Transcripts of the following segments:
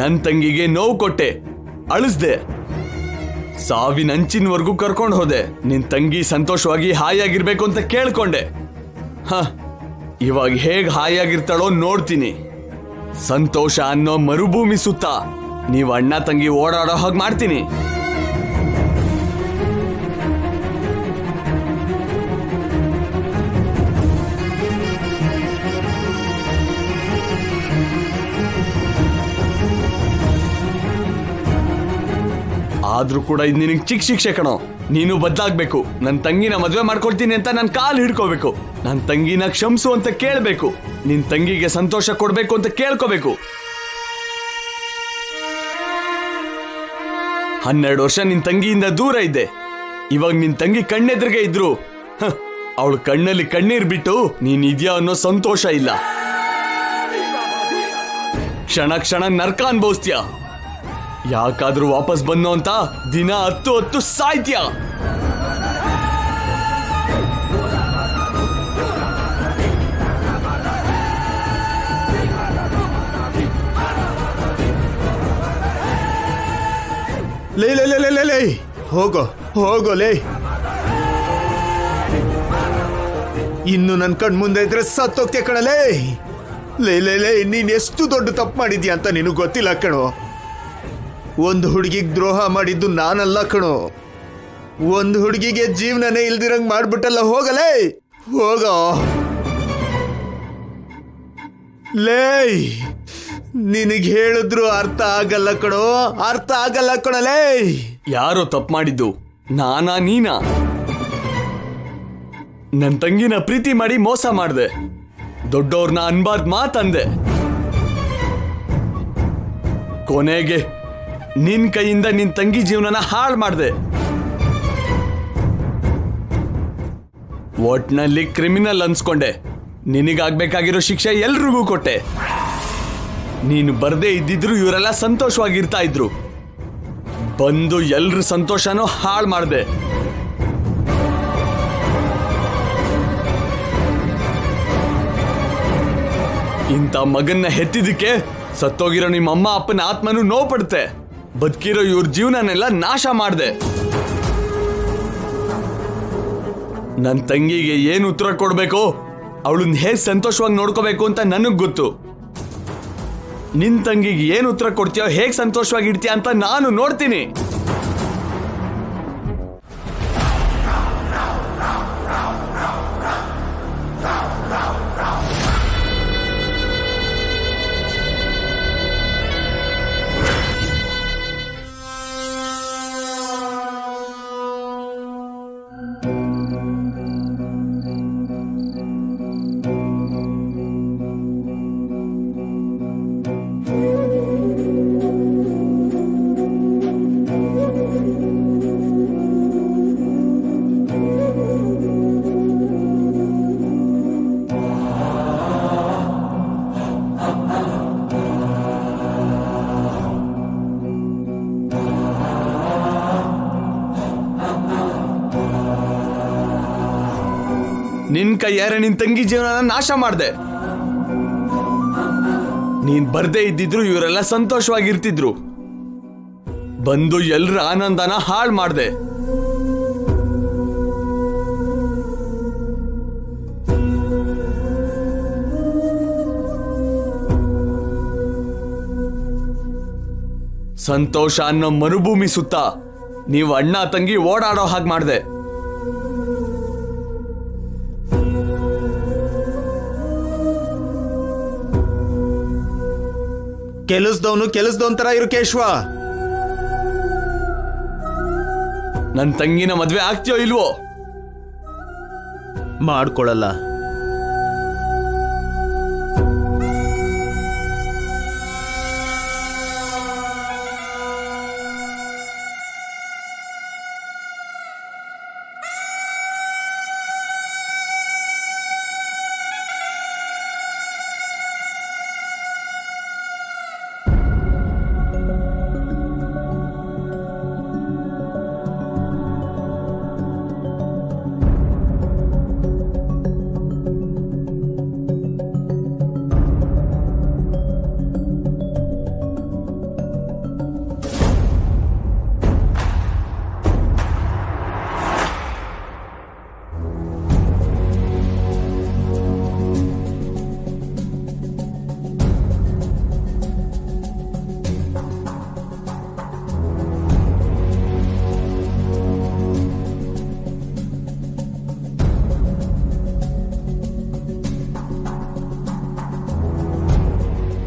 ನನ್ ತಂಗಿಗೆ ನೋವು ಕೊಟ್ಟೆ, ಅಳಿಸ್ದೆ, ಸಾವಿನ ಅಂಚಿನವರೆಗೂ ಕರ್ಕೊಂಡು ಹೋದೆ. ನಿನ್ ತಂಗಿ ಸಂತೋಷವಾಗಿ ಹಾಯಾಗಿರ್ಬೇಕು ಅಂತ ಕೇಳ್ಕೊಂಡೆ. ಇವಾಗ ಹೇಗ್ ಹಾಯಾಗಿರ್ತಾಳೋ ನೋಡ್ತೀನಿ. ಸಂತೋಷ ಅನ್ನೋ ಮರುಭೂಮಿ ಸುತ್ತ ನೀವು ಅಣ್ಣ ತಂಗಿ ಓಡಾಡೋ ಹಾಗೆ ಮಾಡ್ತೀನಿ. ಆದ್ರೂ ಕೂಡ ಇದು ನಿನಗೆ ಚಿಕ್ಕ ಶಿಕ್ಷೆ ಕಣೋ. ನೀನು ಬದಲಾಗ್ಬೇಕು. ನನ್ನ ತಂಗಿನ ಮದ್ವೆ ಮಾಡ್ಕೊಳ್ತೀನಿ ಅಂತ ನನ್ನ ಕಾಲು ಹಿಡ್ಕೋಬೇಕು. ನನ್ನ ತಂಗಿನ ಕ್ಷಮಿಸು ಅಂತ ಕೇಳಬೇಕು. ನಿನ್ ತಂಗಿಗೆ ಸಂತೋಷ ಕೊಡ್ಬೇಕು ಅಂತ ಕೇಳ್ಕೋಬೇಕು. 12 ವರ್ಷ ನಿನ್ ತಂಗಿಯಿಂದ ದೂರ ಇದ್ದೆ. ಇವಾಗ ನಿನ್ ತಂಗಿ ಕಣ್ಣೆದ್ರಿಗೆ ಇದ್ರು ಅವಳು ಕಣ್ಣಲ್ಲಿ ಕಣ್ಣೀರ್ ಬಿಟ್ಟು ನೀನ್ ಇದೆಯಾ ಅನ್ನೋ ಸಂತೋಷ ಇಲ್ಲ. ಕ್ಷಣ ಕ್ಷಣ ನರ್ಕ ಅನ್ಭವಿಸ್ತೀಯ. ಯಾಕಾದ್ರೂ ವಾಪಸ್ ಬಂದು ಅಂತ ದಿನ 10 ಸಾಯ್ತೀಯ. ಲೇ ಲೇ ಲೇ ಲೇ ಲೇ ಹೋಗೋ ಹೋಗೋ ಲೇ. ಇನ್ನು ನನ್ ಕಣ್ ಮುಂದೆ ಇದ್ರೆ ಸತ್ತೋಗ್ತೇ ಕಣಲೇ. ಲೇ ಲೇ ಲೇ ನೀನ್ ಎಷ್ಟು ದೊಡ್ಡ ತಪ್ಪು ಮಾಡಿದ್ಯಾ ಅಂತ ನಿನಗೆ ಗೊತ್ತಿಲ್ಲ ಕಣೋ. ಒಂದು ಹುಡುಗಿಗೆ ದ್ರೋಹ ಮಾಡಿದ್ದು ನಾನಲ್ಲ ಕಣೋ. ಒಂದು ಹುಡುಗಿಗೆ ಜೀವನನೇ ಇಲ್ದಿರಂಗ್ ಮಾಡ್ಬಿಟ್ಟಲ್ಲ. ಹೋಗಲೇ ಹೋಗೋ ಲೇ. ನಿನಗೆ ಹೇಳಿದ್ರು ಅರ್ಥ ಆಗಲ್ಲ ಕಣೋ, ಅರ್ಥ ಆಗಲ್ಲ ಕಣಲೇ. ಯಾರೋ ತಪ್ಪು ಮಾಡಿದ್ದು, ನಾನಾ ನೀನಾ? ನನ್ ತಂಗಿನ ಪ್ರೀತಿ ಮಾಡಿ ಮೋಸ ಮಾಡ್ದೆ. ದೊಡ್ಡವ್ರನ್ನ ಅನ್ಬಾರ್ದು ಮಾತಂದೆ. ಕೊನೆಗೆ ನಿನ್ ಕೈಯಿಂದ ನಿನ್ ತಂಗಿ ಜೀವನನ ಹಾಳು ಮಾಡ್ದೆ. ಒಟ್ನಲ್ಲಿ ಕ್ರಿಮಿನಲ್ ಅನ್ಸ್ಕೊಂಡೆ. ನಿನಗಾಗ್ಬೇಕಾಗಿರೋ ಶಿಕ್ಷೆ ಎಲ್ರಿಗೂ ಕೊಟ್ಟೆ. ನೀನು ಬರ್ದೇ ಇದ್ದಿದ್ರು ಇವರೆಲ್ಲ ಸಂತೋಷವಾಗಿರ್ತಾ ಇದ್ರು. ಬಂದು ಎಲ್ರ ಸಂತೋಷನೂ ಹಾಳು ಮಾಡ್ದೆ. ಇಂಥ ಮಗನ್ನ ಹೆತ್ತಿದ್ದಕ್ಕೆ ಸತ್ತೋಗಿರೋ ನಿಮ್ಮ ಅಮ್ಮ ಅಪ್ಪನ ಆತ್ಮನೂ ನೋವು ಪಡುತ್ತೆ. ಬದುಕಿರೋ ಇವ್ರ ಜೀವನನೆಲ್ಲ ನಾಶ ಮಾಡ್ದೆ. ನನ್ನ ತಂಗಿಗೆ ಏನು ಉತ್ತರ ಕೊಡ್ಬೇಕು, ಅವಳನ್ನ ಹೇಗೆ ಸಂತೋಷವಾಗಿ ನೋಡ್ಕೋಬೇಕು ಅಂತ ನನಗ್ ಗೊತ್ತು. ನಿನ್ ತಂಗಿಗೆ ಏನು ಉತ್ತರ ಕೊಡ್ತೀಯೋ, ಹೇಗೆ ಸಂತೋಷವಾಗಿ ಇಡ್ತೀಯ ಅಂತ ನಾನು ನೋಡ್ತೀನಿ. ನಿನ್ ಕೈಯಾರೆ ನಿನ್ ತಂಗಿ ಜೀವನ ನಾಶ ಮಾಡ್ದೆ. ನೀನ್ ಬರ್ದೇ ಇದ್ದಿದ್ರು ಇವರೆಲ್ಲ ಸಂತೋಷವಾಗಿರ್ತಿದ್ರು. ಬಂದು ಎಲ್ರ ಆನಂದನ ಹಾಳು ಮಾಡ್ದೆ. ಸಂತೋಷ ಅನ್ನೋ ಮರುಭೂಮಿ ಸುತ್ತ ನೀವು ಅಣ್ಣ ತಂಗಿ ಓಡಾಡೋ ಹಾಗೆ ಮಾಡ್ದೆ. ಕೆಲಸದವನ್ ತರ ಇರು ಕೇಶವ. ನನ್ ತಂಗಿನ ಮದ್ವೆ ಆಗ್ತೀಯೋ ಇಲ್ವೋ? ಮಾಡ್ಕೊಳಲ್ಲ.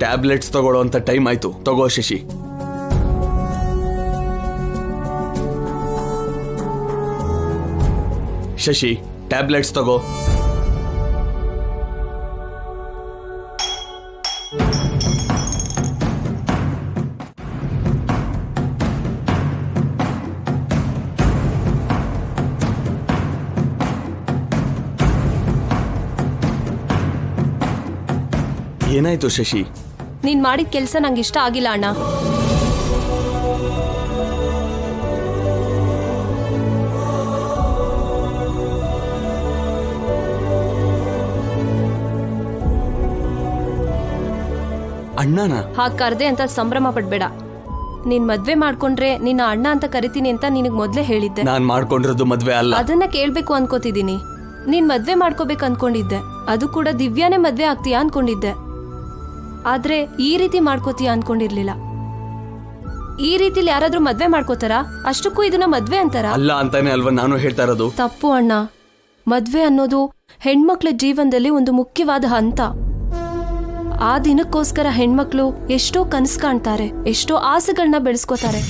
ಟ್ಯಾಬ್ಲೆಟ್ಸ್ ತಗೊಳ್ಳೋ ಅಂತ ಟೈಮ್ ಆಯ್ತು. ತಗೋ ಶಶಿ. ಶಶಿ, ಟ್ಯಾಬ್ಲೆಟ್ಸ್ ತಗೋ. ಏನಾಯ್ತು ಶಶಿ? ನೀನ್ ಮಾಡಿದ ಕೆಲ್ಸ ನಂಗೆ ಇಷ್ಟ ಆಗಿಲ್ಲ ಅಣ್ಣ. ಅಣ್ಣನ ಹಾಗೆ ಕರ್ದೆ ಅಂತ ಸಂಭ್ರಮ ಪಡ್ಬೇಡ. ನೀನ್ ಮದ್ವೆ ಮಾಡ್ಕೊಂಡ್ರೆ ನಿನ್ನ ಅಣ್ಣ ಅಂತ ಕರಿತೀನಿ ಅಂತ ನಿನಗ್ ಮೊದ್ಲೇ ಹೇಳಿದ್ದೆ. ನಾನ್ ಮಾಡ್ಕೊಂಡಿರೋದು ಮದ್ವೆ ಅಲ್ಲ. ಅದನ್ನ ಕೇಳ್ಬೇಕು ಅನ್ಕೋತಿದ್ದೀನಿ. ನೀನ್ ಮದ್ವೆ ಮಾಡ್ಕೋಬೇಕು ಅನ್ಕೊಂಡಿದ್ದೆ, ಅದು ಕೂಡ ದಿವ್ಯಾನೇ ಮದ್ವೆ ಆಗ್ತೀಯಾ ಅನ್ಕೊಂಡಿದ್ದೆ. ಆದ್ರೆ ಈ ರೀತಿ ಮಾಡ್ಕೋತೀಯ ಅನ್ಕೊಂಡಿರ್ಲಿಲ್ಲ. ಈ ರೀತಿಲಿ ಯಾರಾದ್ರೂ ಮದ್ವೆ ಮಾಡ್ಕೋತಾರ? ಅಷ್ಟಕ್ಕೂ ಇದನ್ನ ಮದ್ವೆ ಅಂತಾರ? ಅಲ್ಲ ಅಂತಾನೆ ಅಲ್ವಾ ನಾನು ಹೇಳ್ತಾ ಇರೋದು. ತಪ್ಪು ಅಣ್ಣ. ಮದ್ವೆ ಅನ್ನೋದು ಹೆಣ್ಮಕ್ಳ ಜೀವನದಲ್ಲಿ ಒಂದು ಮುಖ್ಯವಾದ ಹಂತ. ಆ ದಿನಕ್ಕೋಸ್ಕರ ಹೆಣ್ಮಕ್ಳು ಎಷ್ಟೋ ಕನಸು ಕಾಣ್ತಾರೆ, ಎಷ್ಟೋ ಆಸೆಗಳನ್ನ ಬೆಳೆಸ್ಕೋತಾರೆ.